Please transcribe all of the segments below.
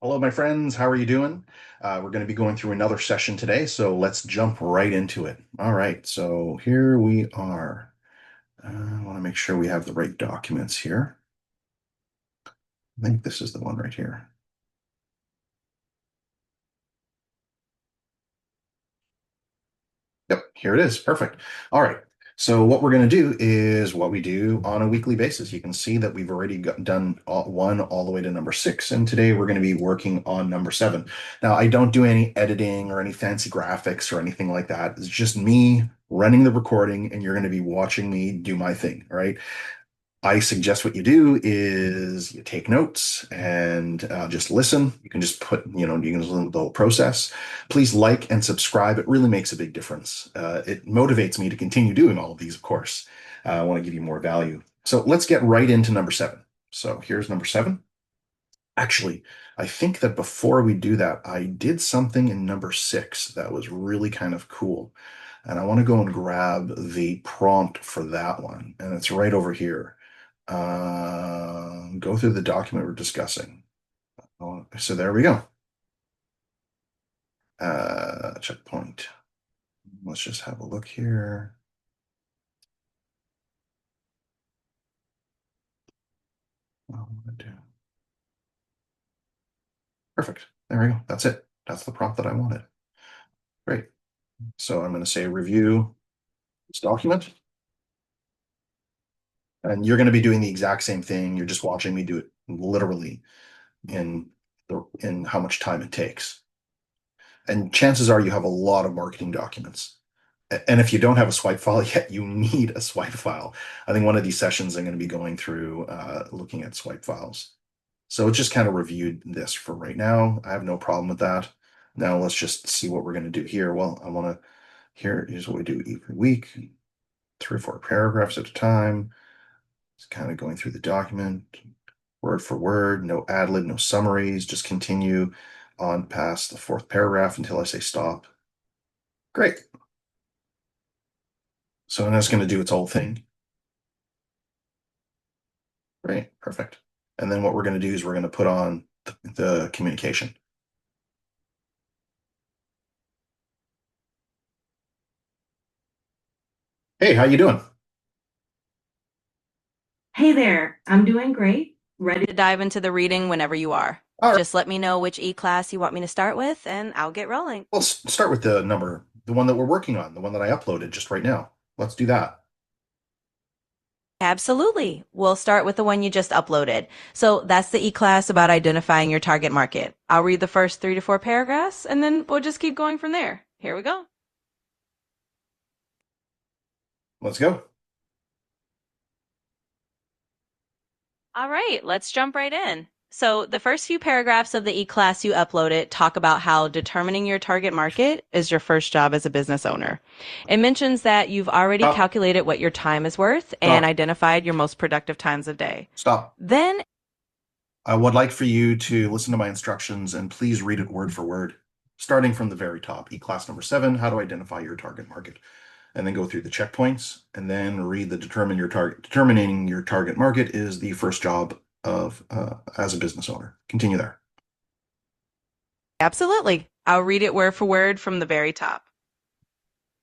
Hello, my friends. How are you doing? We're going to be going through another session today, so let's jump right into it. All right, so here we are. I want to make sure we have the right documents here. I think this is the one right here. Yep, here it is. Perfect. All right. So what we're going to do is what we do on a weekly basis. You can see that we've already done one all the way to number six, and today we're going to be working on number seven. Now, I don't do any editing or any fancy graphics or anything like that. It's just me running the recording, and you're going to be watching me do my thing, all right? I suggest what you do is you take notes and just listen. You can just put, you can listen to the whole process. Please like and subscribe. It really makes a big difference. It motivates me to continue doing all of these, of course. I want to give you more value. So let's get right into number seven. So here's number seven. Actually, I think that before we do that, I did something in number six that was really kind of cool. And I want to go and grab the prompt for that one. And it's right over here. Go through the document we're discussing. So there we go. Checkpoint. Let's just have a look here. What I'm gonna do. Perfect. There we go. That's it. That's the prompt that I wanted. Great. So I'm going to say review this document. And you're going to be doing the exact same thing. You're just watching me do it literally in in how much time it takes. And chances are you have a lot of marketing documents. And if you don't have a swipe file yet, you need a swipe file. I think one of these sessions I'm going to be going through looking at swipe files. So it just kind of reviewed this for right now. I have no problem with that. Now let's just see what we're going to do here. Well, I want to, here's what we do every week, 3 or 4 paragraphs at a time. It's kind of going through the document, word for word, no ad lib, no summaries, just continue on past the 4th paragraph until I say stop. Great. So now it's going to do its whole thing. Great, perfect. And then what we're going to do is we're going to put on the communication. Hey, how you doing? Hey there, I'm doing great. Ready to dive into the reading whenever you are. All right, Just let me know which e-class you want me to start with, and I'll get rolling. let's start with the one that we're working on, the one that I uploaded just right now. Let's do that. Absolutely. We'll start with the one you just uploaded. So that's the e-class about identifying your target market. I'll read the first 3 to 4 paragraphs, and then we'll just keep going from there. Here we go. Let's go. All right, let's jump right in. So, the first few paragraphs of the e-class you uploaded talk about how determining your target market is your first job as a business owner. It mentions that you've already Stop, calculated what your time is worth and stop, identified your most productive times of day. stop. Then, I would like for you to listen to my instructions and please read it word for word, starting from the very top. E-class number 7, how to identify your target market. And then go through the checkpoints and then read the determine your target. Determining your target market is the first job of as a business owner. Continue there. absolutely, I'll read it word for word from the very top.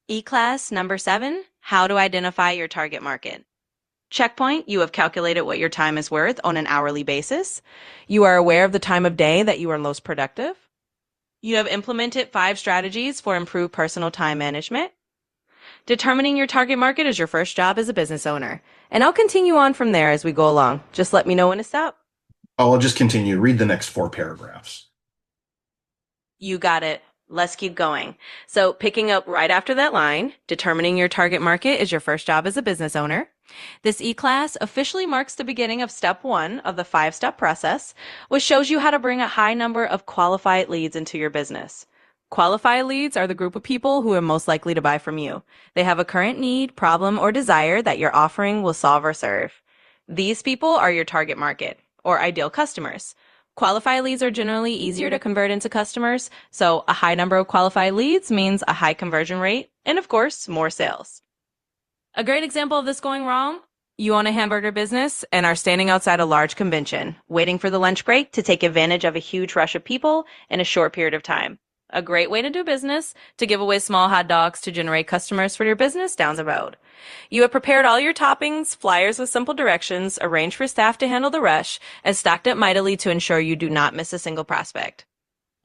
E-class number 7, how to identify your target market. Checkpoint, you have calculated what your time is worth on an hourly basis. You are aware of the time of day that you are most productive. You have implemented 5 strategies for improved personal time management. Determining your target market is your first job as a business owner. And I'll continue on from there as we go along. Just let me know when to stop. I'll just continue. Read the next 4 paragraphs. You got it. Let's keep going. So, picking up right after that line, determining your target market is your first job as a business owner. This e-class officially marks the beginning of step 1 of the 5-step process, which shows you how to bring a high number of qualified leads into your business. Qualified leads are the group of people who are most likely to buy from you. They have a current need, problem, or desire that your offering will solve or serve. These people are your target market, or ideal customers. Qualified leads are generally easier to convert into customers, so a high number of qualified leads means a high conversion rate, and of course, more sales. A great example of this going wrong You own a hamburger business and are standing outside a large convention, waiting for the lunch break to take advantage of a huge rush of people in a short period of time. A great way to do business, to give away small hot dogs to generate customers for your business down the road. You have prepared all your toppings, flyers with simple directions, arranged for staff to handle the rush, and stocked up mightily to ensure you do not miss a single prospect.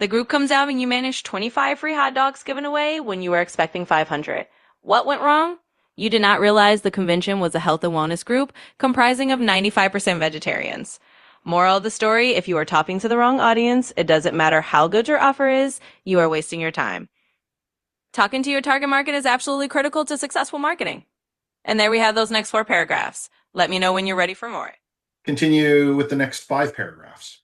The group comes out and you manage 25 free hot dogs given away when you were expecting 500. What went wrong? You did not realize the convention was a health and wellness group comprising of 95% vegetarians. Moral of the story, if you are talking to the wrong audience, it doesn't matter how good your offer is, you are wasting your time. Talking to your target market is absolutely critical to successful marketing. And there we have those next 4 paragraphs. Let me know when you're ready for more. Continue with the next 5 paragraphs.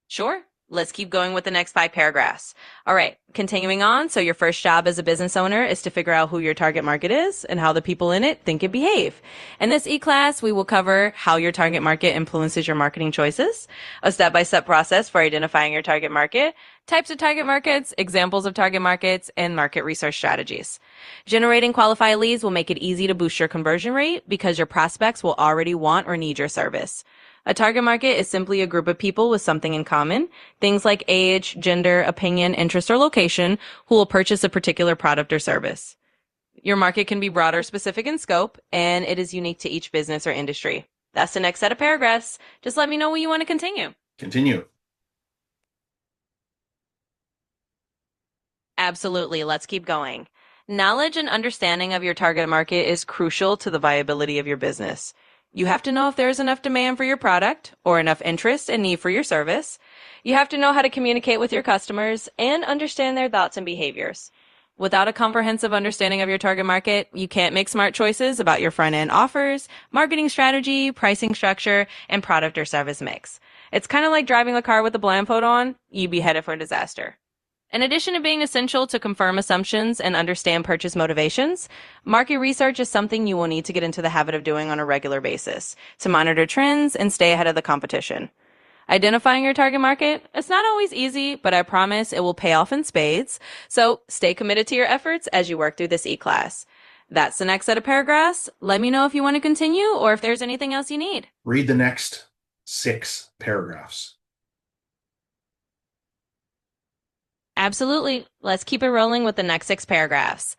Sure. Let's keep going with the next 5 paragraphs. All right, continuing on. So your first job as a business owner is to figure out who your target market is and how the people in it think and behave. In this e-class, we will cover how your target market influences your marketing choices, a step-by-step process for identifying your target market, types of target markets, examples of target markets, and market research strategies. Generating qualified leads will make it easy to boost your conversion rate because your prospects will already want or need your service. A target market is simply a group of people with something in common, things like age, gender, opinion, interest, or location, who will purchase a particular product or service. Your market can be broad or specific in scope, and it is unique to each business or industry. That's the next set of paragraphs. Just let me know when you want to continue. Continue. Absolutely. Let's keep going. Knowledge and understanding of your target market is crucial to the viability of your business. You have to know if there's enough demand for your product or enough interest and need for your service. You have to know how to communicate with your customers and understand their thoughts and behaviors. Without a comprehensive understanding of your target market, you can't make smart choices about your front-end offers, marketing strategy, pricing structure, and product or service mix. It's kind of like driving a car with a blindfold on. You'd be headed for disaster. In addition to being essential to confirm assumptions and understand purchase motivations, market research is something you will need to get into the habit of doing on a regular basis to monitor trends and stay ahead of the competition. Identifying your target market, it's not always easy, but I promise it will pay off in spades. So stay committed to your efforts as you work through this e-class. That's the next set of paragraphs. Let me know if you want to continue or if there's anything else you need. Read the next 6 paragraphs. Absolutely. Let's keep it rolling with the next 6 paragraphs.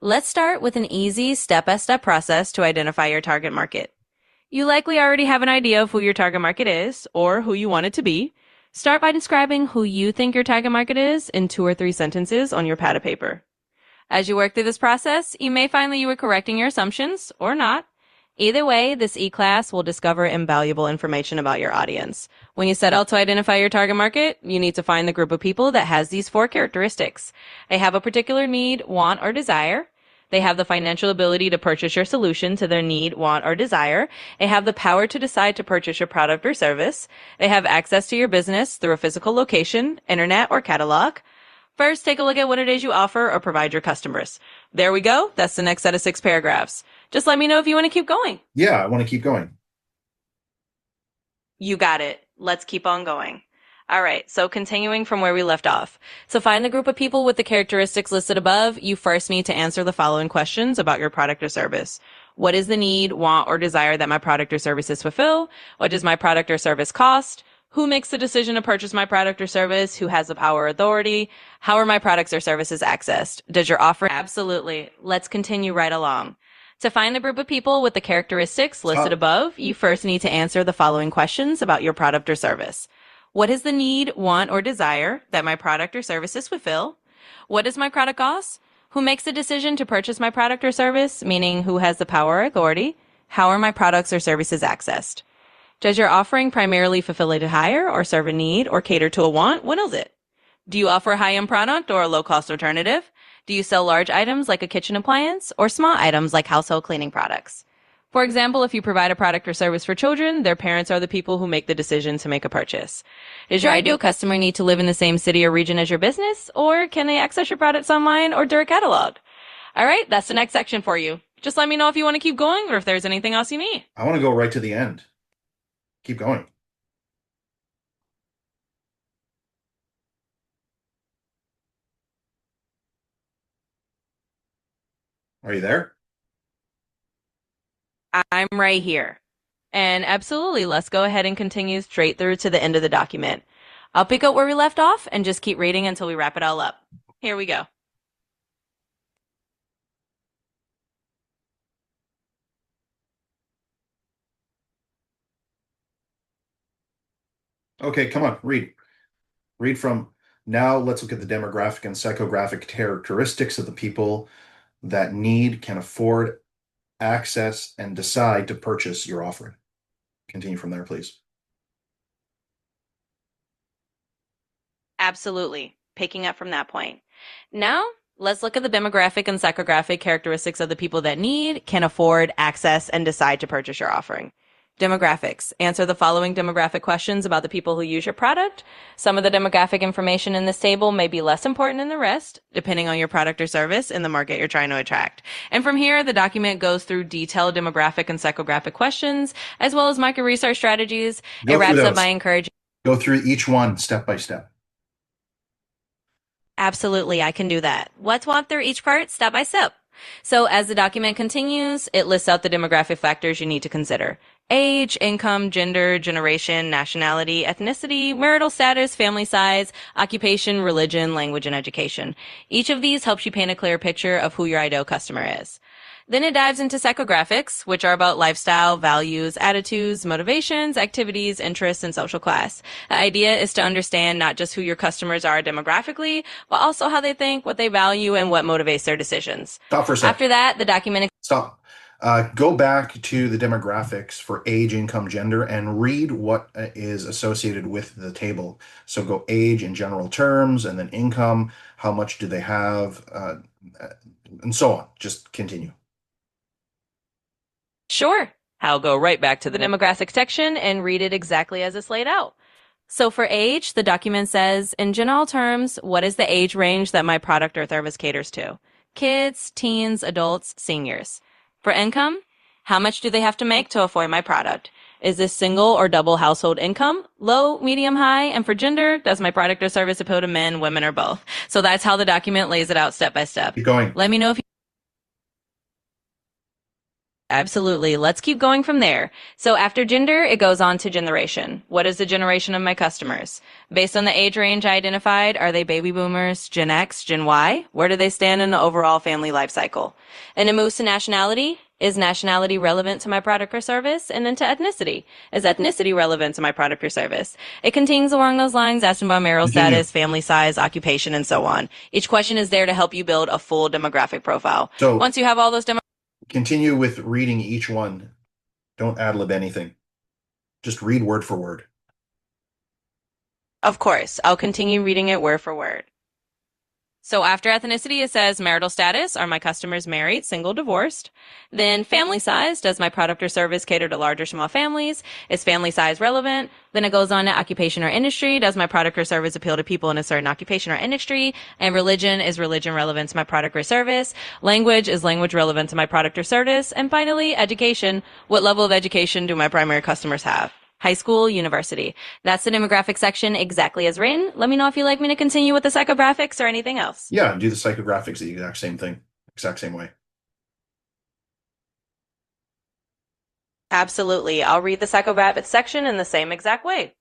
Let's start with an easy step-by-step process to identify your target market. You likely already have an idea of who your target market is or who you want it to be. Start by describing who you think your target market is in 2 or 3 sentences on your pad of paper. As you work through this process, you may find that you are correcting your assumptions or not. Either way, this e-class will discover invaluable information about your audience. When you set out to identify your target market, you need to find the group of people that has these 4 characteristics. They have a particular need, want, or desire. They have the financial ability to purchase your solution to their need, want, or desire. They have the power to decide to purchase your product or service. They have access to your business through a physical location, internet, or catalog. First, take a look at what it is you offer or provide your customers. There we go. That's the next set of 6 paragraphs. Just let me know if you want to keep going. Yeah, I want to keep going. You got it. Let's keep on going. All right, so continuing from where we left off. So find the group of people with the characteristics listed above. You first need to answer the following questions about your product or service. What is the need, want, or desire that my product or services fulfill? What does my product or service cost? Who makes the decision to purchase my product or service? Who has the power or authority? How are my products or services accessed? Does your offer? Absolutely. Let's continue right along. To find the group of people with the characteristics listed above, you first need to answer the following questions about your product or service. What is the need, want, or desire that my product or services fulfill? What does my product cost? Who makes the decision to purchase my product or service, meaning who has the power or authority? How are my products or services accessed? Does your offering primarily fulfill a desire or serve a need or cater to a want? What is it? Do you offer a high-end product or a low-cost alternative? Do you sell large items like a kitchen appliance or small items like household cleaning products? For example, if you provide a product or service for children, their parents are the people who make the decision to make a purchase. Does your ideal customer need to live in the same city or region as your business, or can they access your products online or through a catalog? All right, that's the next section for you. Just let me know if you want to keep going or if there's anything else you need. I want to go right to the end. Keep going. Are you there? I'm right here. And absolutely, let's go ahead and continue straight through to the end of the document. I'll pick up where we left off and just keep reading until we wrap it all up. Here we go. Okay, come on, read. Read from now. Let's look at the demographic and psychographic characteristics of the people that need, can afford, access, and decide to purchase your offering. Continue from there, please. Absolutely. Picking up from that point. Now, let's look at the demographic and psychographic characteristics of the people that need, can afford, access, and decide to purchase your offering. Demographics. Answer the following demographic questions about the people who use your product. Some of the demographic information in this table may be less important than the rest, depending on your product or service and the market you're trying to attract. And from here, the document goes through detailed demographic and psychographic questions, as well as market research strategies. It wraps up by encouraging. Go through each one step by step. Absolutely, I can do that. Let's walk through each part step by step. So as the document continues, it lists out the demographic factors you need to consider. Age, income, gender, generation, nationality, ethnicity, marital status, family size, occupation, religion, language, and education. Each of these helps you paint a clear picture of who your ideal customer is. Then it dives into psychographics, which are about lifestyle, values, attitudes, motivations, activities, interests, and social class. The idea is to understand not just who your customers are demographically, but also how they think, what they value, and what motivates their decisions. Stop for a second. After that, the document... Stop. Go back to the demographics for age, income, gender, and read what is associated with the table. So go age in general terms, and then income, how much do they have, and so on. Just continue. Sure. I'll go right back to the demographic section and read it exactly as it's laid out. So for age, the document says, in general terms, what is the age range that my product or service caters to? Kids, teens, adults, seniors. For income, how much do they have to make to afford my product? Is this single or double household income? Low, medium, high? And for gender, does my product or service appeal to men, women, or both? So that's how the document lays it out step by step. Keep going. Let me know if you... Absolutely. Let's keep going from there. So after gender, it goes on to generation. What is the generation of my customers? Based on the age range I identified, are they baby boomers, Gen X, Gen Y? Where do they stand in the overall family life cycle? And it moves to nationality. Is nationality relevant to my product or service? And then to ethnicity. Is ethnicity relevant to my product or service? It continues along those lines, asking about marital status, family size, occupation, and so on. Each question is there to help you build a full demographic profile. So once you have all those continue with reading each one. Don't ad-lib anything. Just read word for word. Of course, I'll continue reading it word for word. So after ethnicity, it says marital status. Are my customers married, single, divorced? Then family size. Does my product or service cater to large or small families? Is family size relevant? Then it goes on to occupation or industry. Does my product or service appeal to people in a certain occupation or industry? And religion. Is religion relevant to my product or service? Language. Is language relevant to my product or service? And finally, education. What level of education do my primary customers have? High school, university. That's the demographic section exactly as written. Let me know if you'd like me to continue with the psychographics or anything else. Yeah, do the psychographics the exact same thing, exact same way. Absolutely. I'll read the psychographics section in the same exact way.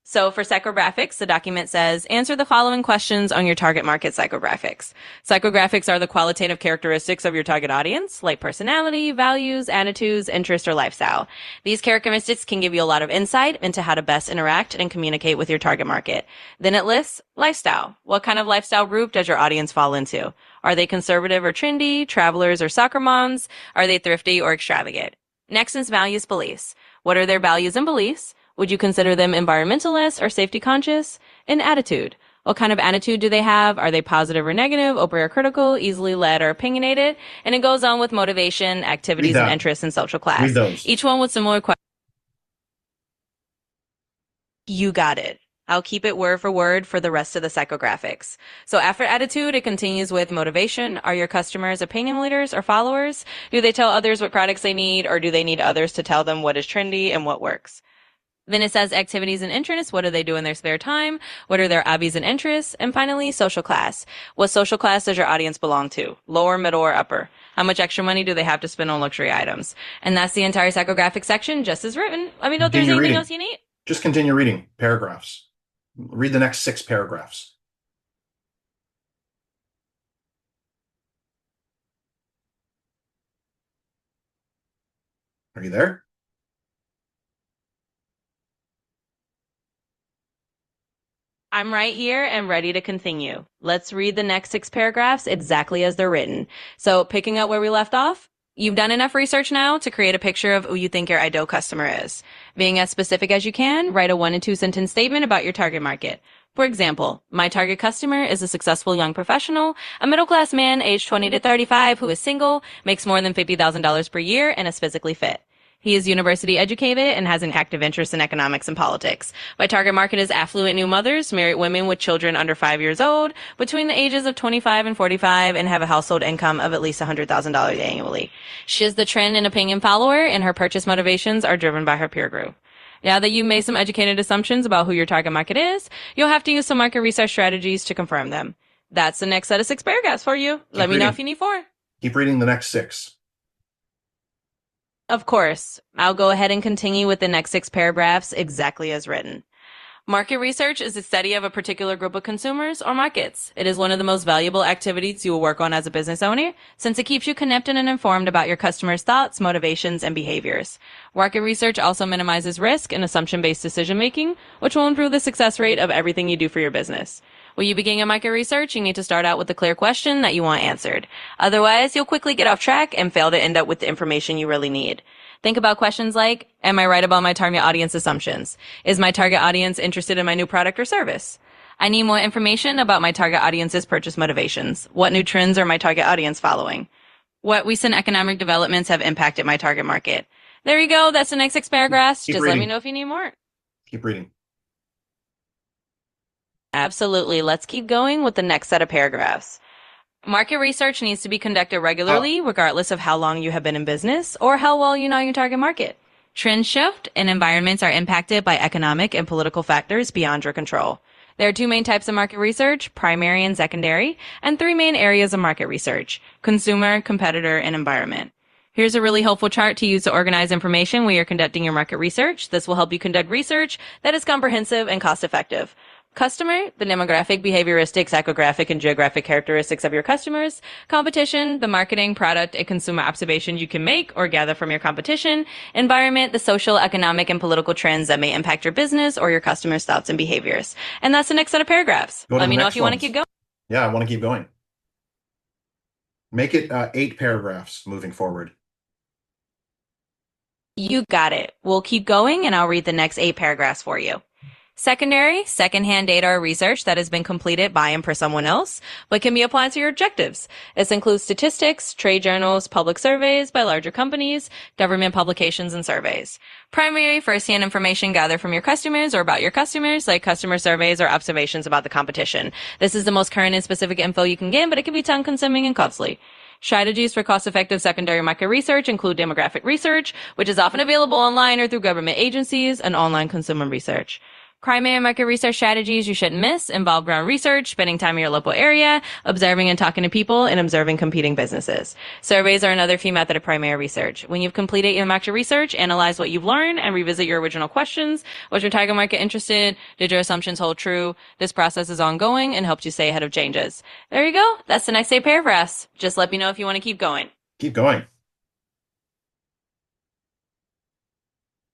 So for psychographics, the document says, answer the following questions on your target market psychographics. Psychographics are the qualitative characteristics of your target audience, like personality, values, attitudes, interest, or lifestyle. These characteristics can give you a lot of insight into how to best interact and communicate with your target market. Then it lists lifestyle. What kind of lifestyle group does your audience fall into? Are they conservative or trendy, travelers or soccer moms? Are they thrifty or extravagant? Next is values beliefs. What are their values and beliefs? Would you consider them environmentalist or safety conscious? And attitude. What kind of attitude do they have? Are they positive or negative, open or critical, easily led or opinionated? And it goes on with motivation, activities, and interests in social class. Read those. Each one with similar questions. You got it. I'll keep it word for the rest of the psychographics. So after attitude, it continues with motivation. Are your customers opinion leaders or followers? Do they tell others what products they need, or do they need others to tell them what is trendy and what works? Then it says activities and interests. What do they do in their spare time? What are their hobbies and interests? And finally, social class. What social class does your audience belong to? Lower, middle, or upper? How much extra money do they have to spend on luxury items? And that's the entire psychographic section just as written. Let me know if there's Continue anything reading. else you need. Just continue reading paragraphs. Read the next 6 paragraphs. Are you there? I'm right here and ready to continue. Let's read the next 6 paragraphs exactly as they're written. So picking up where we left off, you've done enough research now to create a picture of who you think your ideal customer is. Being as specific as you can, write a 1 and 2 sentence statement about your target market. For example, my target customer is a successful young professional, a middle-class man aged 20 to 35 who is single, makes more than $50,000 per year, and is physically fit. He is university educated and has an active interest in economics and politics. My target market is affluent new mothers, married women with children under 5 years old, between the ages of 25 and 45, and have a household income of at least $100,000 annually. She is the trend and opinion follower, and her purchase motivations are driven by her peer group. Now that you've made some educated assumptions about who your target market is, you'll have to use some market research strategies to confirm them. That's the next set of 6 paragraphs for you. Let me know if you need 4. Keep reading the next 6. Of course, I'll go ahead and continue with the next 6 paragraphs exactly as written. Market research is the study of a particular group of consumers or markets. It is one of the most valuable activities you will work on as a business owner, since it keeps you connected and informed about your customers' thoughts, motivations, and behaviors. Market research also minimizes risk and assumption-based decision-making, which will improve the success rate of everything you do for your business. When you begin your market research, you need to start out with a clear question that you want answered. Otherwise, you'll quickly get off track and fail to end up with the information you really need. Think about questions like, am I right about my target audience assumptions? Is my target audience interested in my new product or service? I need more information about my target audience's purchase motivations. What new trends are my target audience following? What recent economic developments have impacted my target market? There you go. That's the next 6 paragraphs. Just let me know if you need more. Keep reading. Absolutely. Let's keep going with the next set of paragraphs. Market research needs to be conducted regularly, regardless of how long you have been in business or how well you know your target market. Trends shift and environments are impacted by economic and political factors beyond your control. There are 2 main types of market research, primary and secondary, and 3 main areas of market research, consumer, competitor, and environment. Here's a really helpful chart to use to organize information when you're conducting your market research. This will help you conduct research that is comprehensive and cost-effective. Customer, the demographic, behavioristic, psychographic, and geographic characteristics of your customers. Competition, the marketing, product, and consumer observation you can make or gather from your competition. Environment, the social, economic, and political trends that may impact your business or your customers' thoughts and behaviors. And that's the next set of paragraphs. Let me know if you want to keep going. Yeah, I want to keep going. Make it 8 paragraphs moving forward. You got it. We'll keep going, and I'll read the next 8 paragraphs for you. Secondary, secondhand data or research that has been completed by and for someone else, but can be applied to your objectives. This includes statistics, trade journals, public surveys by larger companies, government publications, and surveys. Primary, first-hand information gathered from your customers or about your customers, like customer surveys or observations about the competition. This is the most current and specific info you can get, but it can be time-consuming and costly. Strategies for cost-effective secondary market research include demographic research, which is often available online or through government agencies, and online consumer research. Primary market research strategies you shouldn't miss involve ground research, spending time in your local area, observing and talking to people, and observing competing businesses. Surveys are another key method of primary research. When you've completed your market research, analyze what you've learned and revisit your original questions. Was your target market interested? Did your assumptions hold true? This process is ongoing and helps you stay ahead of changes. There you go. That's the next 8 paragraphs. Just let me know if you want to keep going. Keep going.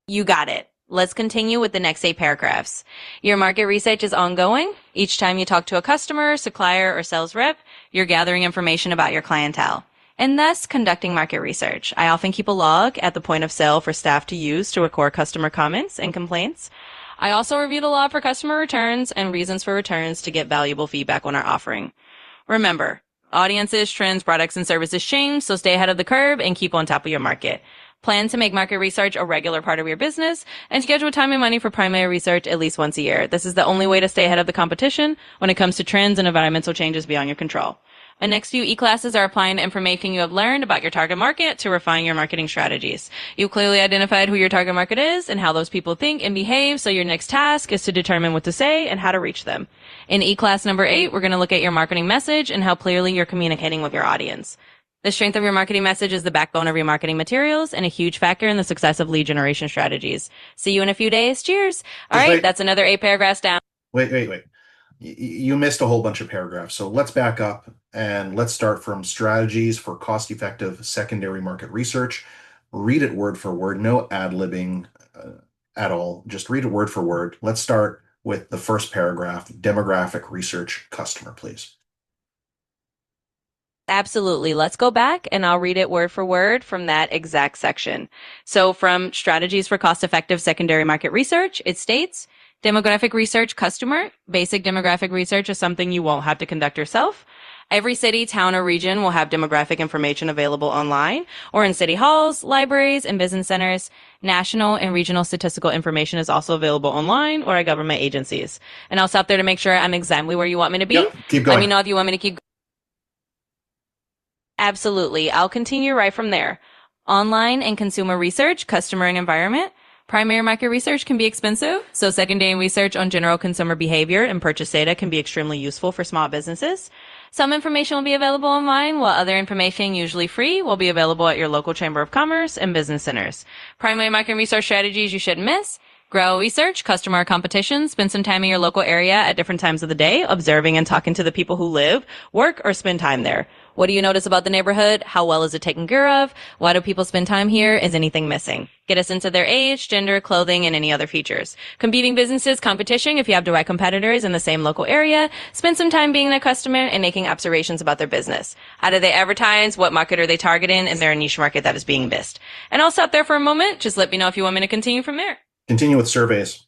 You got it. Let's continue with the next 8 paragraphs. Your market research is ongoing. Each time you talk to a customer, supplier, or sales rep, you're gathering information about your clientele, and thus conducting market research. I often keep a log at the point of sale for staff to use to record customer comments and complaints. I also review the log for customer returns and reasons for returns to get valuable feedback on our offering. Remember, audiences, trends, products, and services change, so stay ahead of the curve and keep on top of your market. Plan to make market research a regular part of your business and schedule time and money for primary research at least once a year. This is the only way to stay ahead of the competition when it comes to trends and environmental changes beyond your control. The next few e-classes are applying the information you have learned about your target market to refine your marketing strategies. You've clearly identified who your target market is and how those people think and behave, so your next task is to determine what to say and how to reach them. In e-class number 8, we're going to look at your marketing message and how clearly you're communicating with your audience. The strength of your marketing message is the backbone of your marketing materials and a huge factor in the success of lead generation strategies. See you in a few days. Cheers. All right, that's another 8 paragraphs down. Wait. You missed a whole bunch of paragraphs. So let's back up and let's start from strategies for cost-effective secondary market research. Read it word for word, no ad-libbing at all. Just read it word for word. Let's start with the first paragraph, demographic research customer, please. Absolutely. Let's go back and I'll read it word for word from that exact section. So from strategies for cost-effective secondary market research, it states, demographic research customer. Basic demographic research is something you won't have to conduct yourself. Every city, town, or region will have demographic information available online or in city halls, libraries, and business centers. National and regional statistical information is also available online or at government agencies. And I'll stop there to make sure I'm exactly where you want me to be. Yep, keep going. Let me know if you want me to keep going. Absolutely. I'll continue right from there. Online and consumer research, customer and environment. Primary market research can be expensive, so secondary research on general consumer behavior and purchase data can be extremely useful for small businesses. Some information will be available online, while other information, usually free, will be available at your local Chamber of Commerce and business centers. Primary market research strategies you shouldn't miss. Grow research, customer competition, spend some time in your local area at different times of the day, observing and talking to the people who live, work, or spend time there. What do you notice about the neighborhood? How well is it taken care of? Why do people spend time here? Is anything missing? Get a sense of their age, gender, clothing, and any other features. Competing businesses, competition, if you have direct competitors in the same local area. Spend some time being a customer and making observations about their business. How do they advertise? What market are they targeting? Is there a niche market that is being missed? And I'll stop there for a moment. Just let me know if you want me to continue from there. Continue with surveys.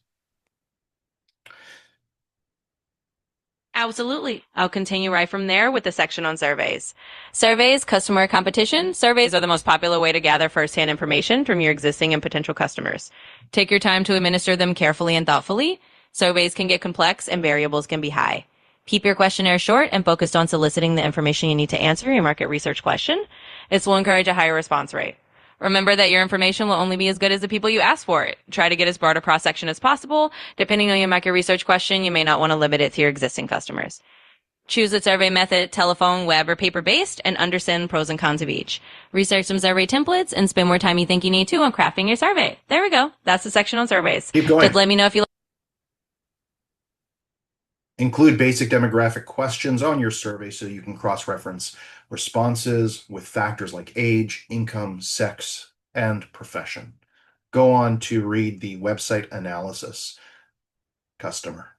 Absolutely. I'll continue right from there with the section on surveys. Surveys, customer competition. Surveys are the most popular way to gather firsthand information from your existing and potential customers. Take your time to administer them carefully and thoughtfully. Surveys can get complex and variables can be high. Keep your questionnaire short and focused on soliciting the information you need to answer your market research question. This will encourage a higher response rate. Remember that your information will only be as good as the people you ask for it. Try to get as broad a cross-section as possible. Depending on your market research question, you may not want to limit it to your existing customers. Choose a survey method, telephone, web, or paper-based, and understand pros and cons of each. Research some survey templates and spend more time you think you need to on crafting your survey. There we go. That's the section on surveys. Keep going. Just let me know if you Include basic demographic questions on your survey so you can cross-reference responses with factors like age, income, sex, and profession. Go on to read the website analysis customer.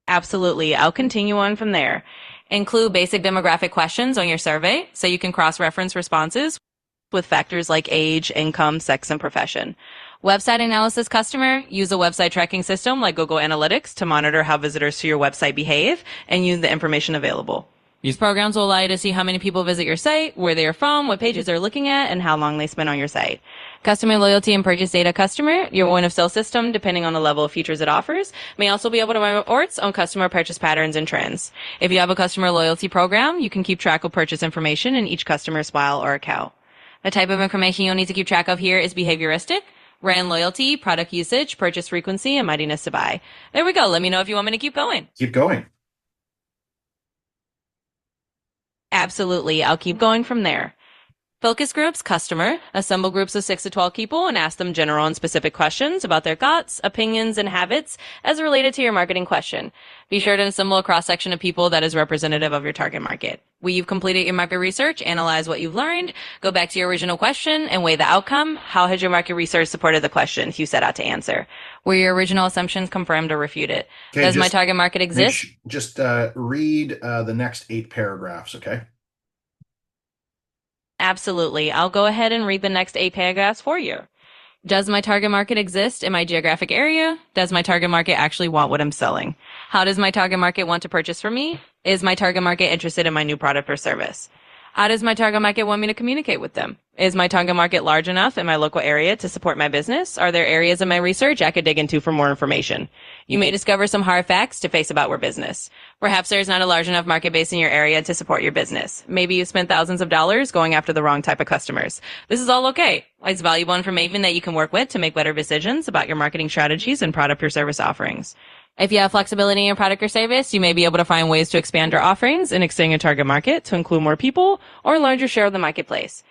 Absolutely. I'll continue on from there. Include basic demographic questions on your survey so you can cross-reference responses with factors like age, income, sex, and profession. Website analysis customer. Use a website tracking system like Google Analytics to monitor how visitors to your website behave and use the information available. These programs will allow you to see how many people visit your site, where they are from, what pages they're looking at, and how long they spend on your site. Customer loyalty and purchase data customer. Your point of sale system, depending on the level of features it offers, may also be able to run reports on customer purchase patterns and trends. If you have a customer loyalty program, you can keep track of purchase information in each customer's file or account. The type of information you'll need to keep track of here is behavioristic, brand loyalty, product usage, purchase frequency, and mightiness to buy. There we go. Let me know if you want me to keep going. Keep going. Absolutely. I'll keep going from there. Focus groups, customer. Assemble groups of 6 to 12 people and ask them general and specific questions about their thoughts, opinions, and habits as related to your marketing question. Be sure to assemble a cross-section of people that is representative of your target market. When you've completed your market research, analyze what you've learned, go back to your original question and weigh the outcome. How has your market research supported the questions you set out to answer? Were your original assumptions confirmed or refuted? Okay, Does my target market exist? Just read the next 8 paragraphs, okay? Absolutely. I'll go ahead and read the next 8 paragraphs for you. Does my target market exist in my geographic area? Does my target market actually want what I'm selling? How does my target market want to purchase from me? Is my target market interested in my new product or service? How does my target market want me to communicate with them? Is my target market large enough in my local area to support my business? Are there areas of my research I could dig into for more information? You may discover some hard facts to face about your business. Perhaps there's not a large enough market base in your area to support your business. Maybe you spent thousands of dollars going after the wrong type of customers. This is all okay. It's valuable information that you can work with to make better decisions about your marketing strategies and product or service offerings. If you have flexibility in your product or service, you may be able to find ways to expand your offerings and extend your target market to include more people or a larger share of the marketplace.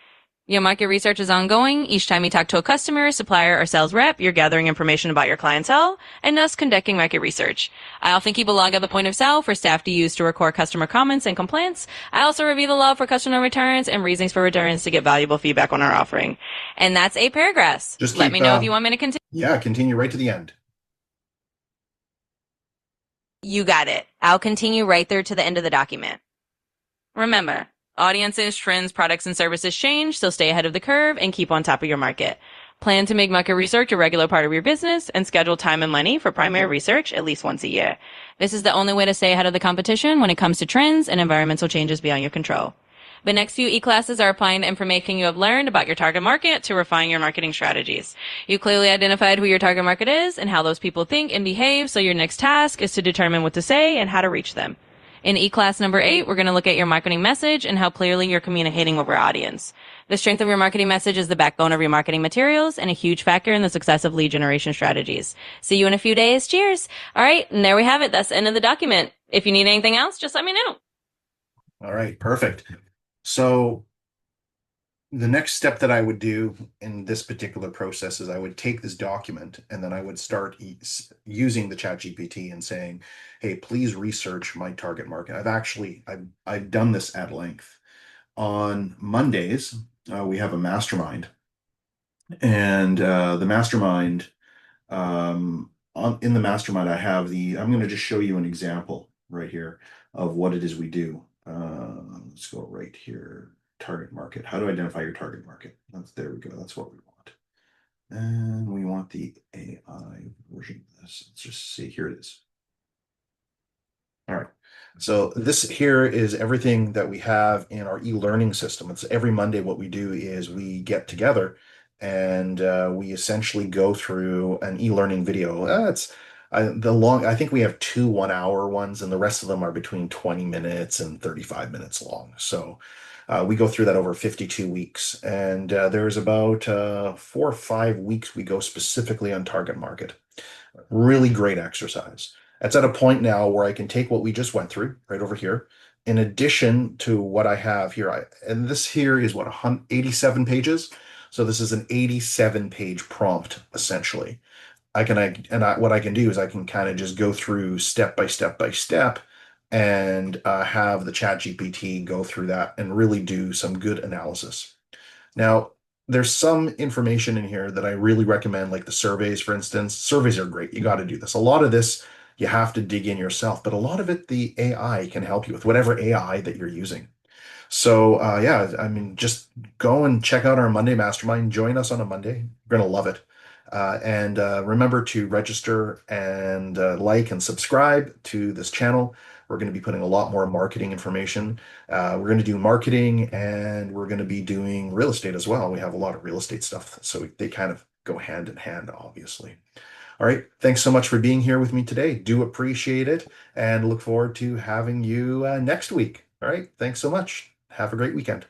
Your market research is ongoing. Each time you talk to a customer, supplier, or sales rep, you're gathering information about your clientele and thus conducting market research. I often keep a log at the point of sale for staff to use to record customer comments and complaints. I also review the log for customer returns and reasons for returns to get valuable feedback on our offering. And that's 8 paragraphs. Just Let keep, me know if you want me to continue. Yeah, continue right to the end. You got it. I'll continue right there to the end of the document. Remember, audiences, trends, products, and services change, so stay ahead of the curve and keep on top of your market. Plan to make market research a regular part of your business and schedule time and money for primary research at least once a year. This is the only way to stay ahead of the competition when it comes to trends and environmental changes beyond your control. The next few e-classes are applying the information you have learned about your target market to refine your marketing strategies. You clearly identified who your target market is and how those people think and behave, so your next task is to determine what to say and how to reach them. In e-class number 8, we're going to look at your marketing message and how clearly you're communicating with your audience. The strength of your marketing message is the backbone of your marketing materials and a huge factor in the success of lead generation strategies. See you in a few days. Cheers. All right. And there we have it. That's the end of the document. If you need anything else, just let me know. All right, perfect. So the next step that I would do in this particular process is I would take this document and then I would start using the chat GPT and saying, hey, please research my target market. I've done this at length. On Mondays, we have a mastermind, and the mastermind, in the mastermind, I'm going to just show you an example right here of what it is we do. Let's go right here. Target market. How to identify your target market. There we go. That's what we want. And we want the AI version of this. Let's just see. Here it is. All right. So this here is everything that we have in our e-learning system. It's every Monday. What we do is we get together and we essentially go through an e-learning video. I think we have 2 1-hour ones, and the rest of them are between 20 minutes and 35 minutes long. So we go through that over 52 weeks, and there's about 4 or 5 weeks we go specifically on target market. Really great exercise. It's at a point now where I can take what we just went through right over here, in addition to what I have here. And this here is what, 87 pages? So this is an 87-page prompt, essentially. What I can do is I can kind of just go through step by step by step and have the chat GPT go through that and really do some good analysis. Now, there's some information in here that I really recommend, like the surveys, for instance. Surveys are great. You got to do this. A lot of this you have to dig in yourself, but a lot of it, the AI can help you with whatever AI that you're using. So yeah, I mean, just go and check out our Monday Mastermind. Join us on a Monday. You're going to love it. And remember to register and like and subscribe to this channel. We're going to be putting a lot more marketing information. We're going to do marketing, and we're going to be doing real estate as well. We have a lot of real estate stuff, so they kind of go hand in hand, obviously. All right. Thanks so much for being here with me today. Do appreciate it, and look forward to having you next week. All right. Thanks so much. Have a great weekend.